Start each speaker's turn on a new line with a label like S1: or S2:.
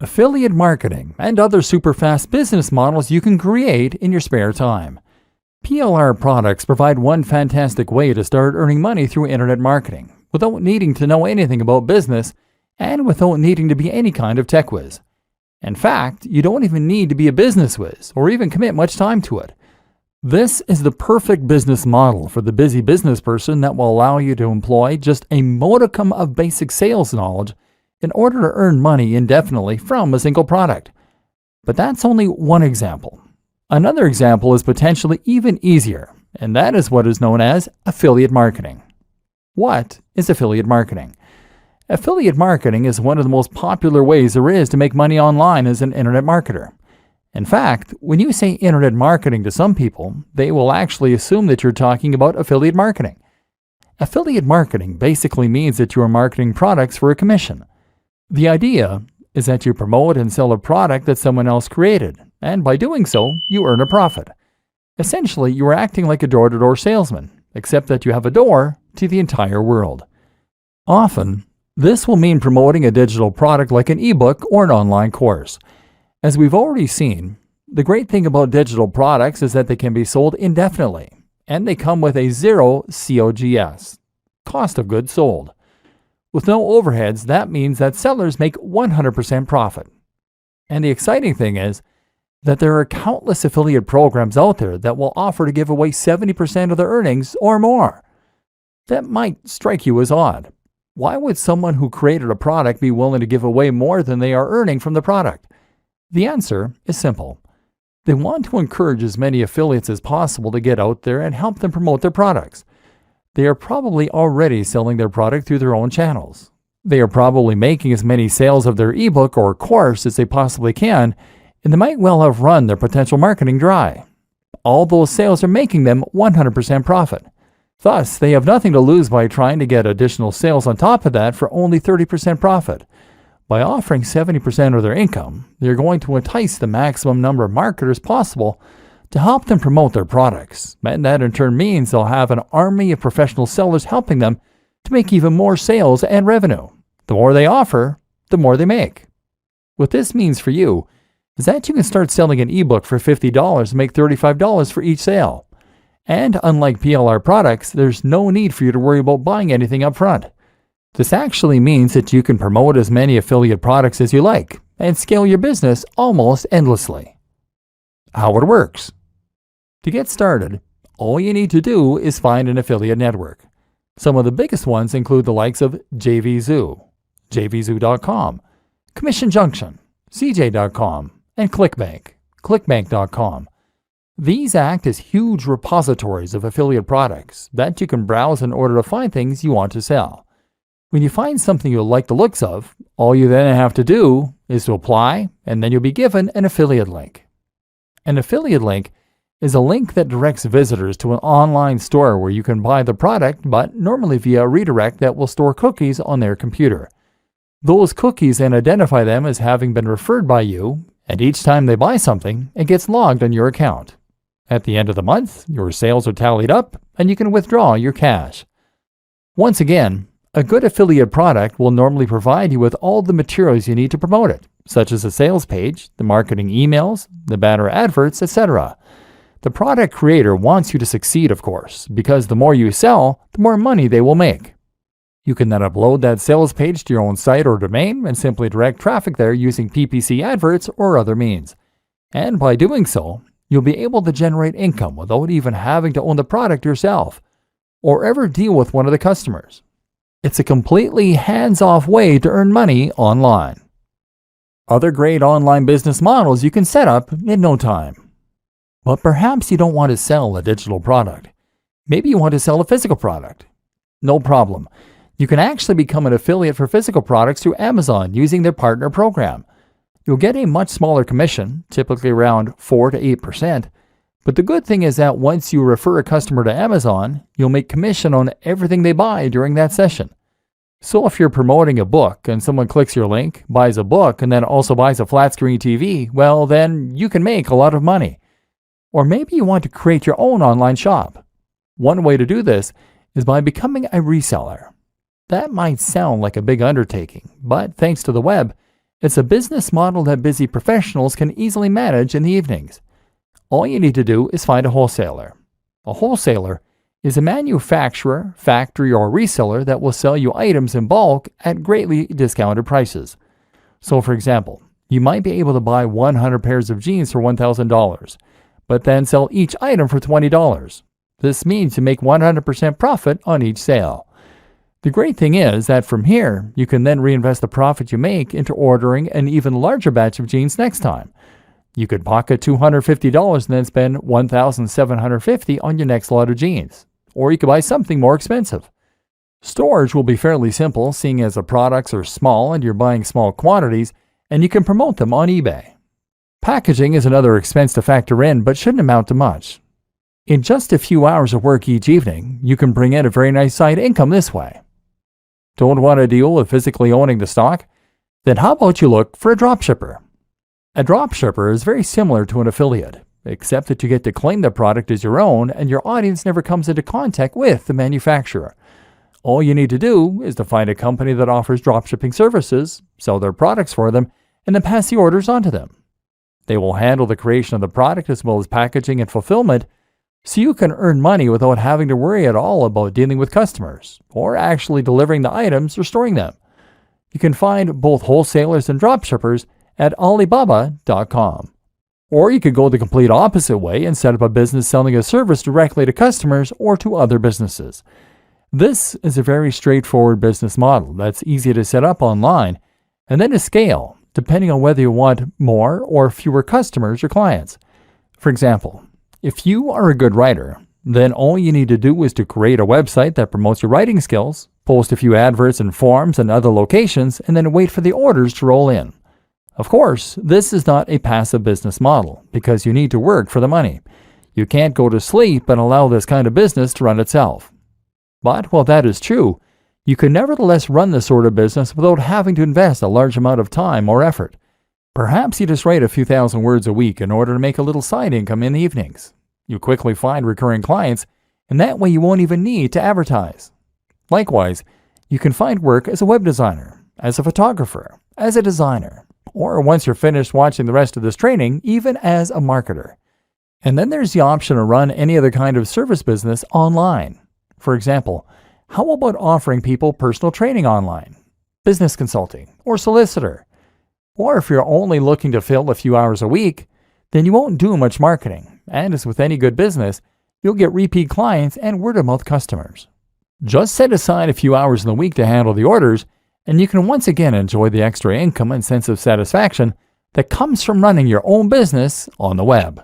S1: affiliate marketing, and other super fast business models you can create in your spare time. PLR products provide one fantastic way to start earning money through internet marketing without needing to know anything about business and without needing to be any kind of tech whiz. In fact, you don't even need to be a business whiz or even commit much time to it. This is the perfect business model for the busy business person that will allow you to employ just a modicum of basic sales knowledge in order to earn money indefinitely from a single product. But that's only one example. Another example is potentially even easier, and that is what is known as affiliate marketing. What is affiliate marketing? Affiliate marketing is one of the most popular ways there is to make money online as an internet marketer. In fact, when you say internet marketing to some people, they will actually assume that you're talking about affiliate marketing. Affiliate marketing basically means that you are marketing products for a commission. The idea is that you promote and sell a product that someone else created, and by doing so, you earn a profit. Essentially, you are acting like a door-to-door salesman, except that you have a door to the entire world. Often, this will mean promoting a digital product like an ebook or an online course. As we've already seen, the great thing about digital products is that they can be sold indefinitely, and they come with a zero COGS, cost of goods sold. With no overheads, that means that sellers make 100% profit. And the exciting thing is that there are countless affiliate programs out there that will offer to give away 70% of their earnings or more. That might strike you as odd. Why would someone who created a product be willing to give away more than they are earning from the product? The answer is simple. They want to encourage as many affiliates as possible to get out there and help them promote their products. They are probably already selling their product through their own channels. They are probably making as many sales of their ebook or course as they possibly can, and they might well have run their potential marketing dry. All those sales are making them 100% profit. Thus, they have nothing to lose by trying to get additional sales on top of that for only 30% profit. By offering 70% of their income, they are going to entice the maximum number of marketers possible to help them promote their products, and that in turn means they'll have an army of professional sellers helping them to make even more sales and revenue. The more they offer, the more they make. What this means for you is that you can start selling an ebook for $50 and make $35 for each sale. And unlike PLR products, there's no need for you to worry about buying anything up front. This actually means that you can promote as many affiliate products as you like and scale your business almost endlessly. How it works. To get started, all you need to do is find an affiliate network. Some of the biggest ones include the likes of JVZoo, JVZoo.com, Commission Junction, CJ.com, and ClickBank, ClickBank.com. These act as huge repositories of affiliate products that you can browse in order to find things you want to sell. When you find something you like the looks of, all you then have to do is to apply, and then you'll be given an affiliate link. An affiliate link is a link that directs visitors to an online store where you can buy the product, but normally via a redirect that will store cookies on their computer. Those cookies then identify them as having been referred by you, and each time they buy something, it gets logged on your account. At the end of the month, your sales are tallied up, and you can withdraw your cash. Once again, a good affiliate product will normally provide you with all the materials you need to promote it, such as a sales page, the marketing emails, the banner adverts, etc. The product creator wants you to succeed, of course, because the more you sell, the more money they will make. You can then upload that sales page to your own site or domain and simply direct traffic there using PPC adverts or other means. And by doing so, you'll be able to generate income without even having to own the product yourself or ever deal with one of the customers. It's a completely hands-off way to earn money online. Other great online business models you can set up in no time. But perhaps you don't want to sell a digital product. Maybe you want to sell a physical product. No problem. You can actually become an affiliate for physical products through Amazon using their partner program. You'll get a much smaller commission, typically around 4 to 8%. But the good thing is that once you refer a customer to Amazon, you'll make commission on everything they buy during that session. So if you're promoting a book and someone clicks your link, buys a book, and then also buys a flat screen TV, well, then you can make a lot of money. Or maybe you want to create your own online shop. One way to do this is by becoming a reseller. That might sound like a big undertaking, but thanks to the web, It's a business model that busy professionals can easily manage in the evenings. All you need to do is find a wholesaler. A wholesaler is a manufacturer, factory, or reseller that will sell you items in bulk at greatly discounted prices. So, for example, you might be able to buy 100 pairs of jeans for $1,000, but then sell each item for $20. This means you make 100% profit on each sale. The great thing is that from here, you can then reinvest the profit you make into ordering an even larger batch of jeans next time. You could pocket $250 and then spend $1,750 on your next lot of jeans. Or you could buy something more expensive. Storage will be fairly simple, seeing as the products are small and you're buying small quantities, and you can promote them on eBay. Packaging is another expense to factor in, but shouldn't amount to much. In just a few hours of work each evening, you can bring in a very nice side income this way. Don't want to deal with physically owning the stock? Then how about you look for a dropshipper? A dropshipper is very similar to an affiliate, except that you get to claim the product as your own and your audience never comes into contact with the manufacturer. All you need to do is to find a company that offers dropshipping services, sell their products for them, and then pass the orders on to them. They will handle the creation of the product as well as packaging and fulfillment, so you can earn money without having to worry at all about dealing with customers or actually delivering the items or storing them. You can find both wholesalers and dropshippers at Alibaba.com. Or you could go the complete opposite way and set up a business selling a service directly to customers or to other businesses. This is a very straightforward business model that's easy to set up online and then to scale, depending on whether you want more or fewer customers or clients. For example, if you are a good writer, then all you need to do is to create a website that promotes your writing skills, post a few adverts in forums and other locations, and then wait for the orders to roll in. Of course, this is not a passive business model because you need to work for the money. You can't go to sleep and allow this kind of business to run itself. But while that is true, you can nevertheless run this sort of business without having to invest a large amount of time or effort. Perhaps you just write a few thousand words a week in order to make a little side income in the evenings. You quickly find recurring clients, and that way you won't even need to advertise. Likewise, you can find work as a web designer, as a photographer, as a designer, or once you're finished watching the rest of this training, even as a marketer. And then there's the option to run any other kind of service business online. For example, how about offering people personal training online, business consulting, or solicitor? Or if you're only looking to fill a few hours a week, then you won't do much marketing, and as with any good business, you'll get repeat clients and word-of-mouth customers. Just set aside a few hours in the week to handle the orders, and you can once again enjoy the extra income and sense of satisfaction that comes from running your own business on the web.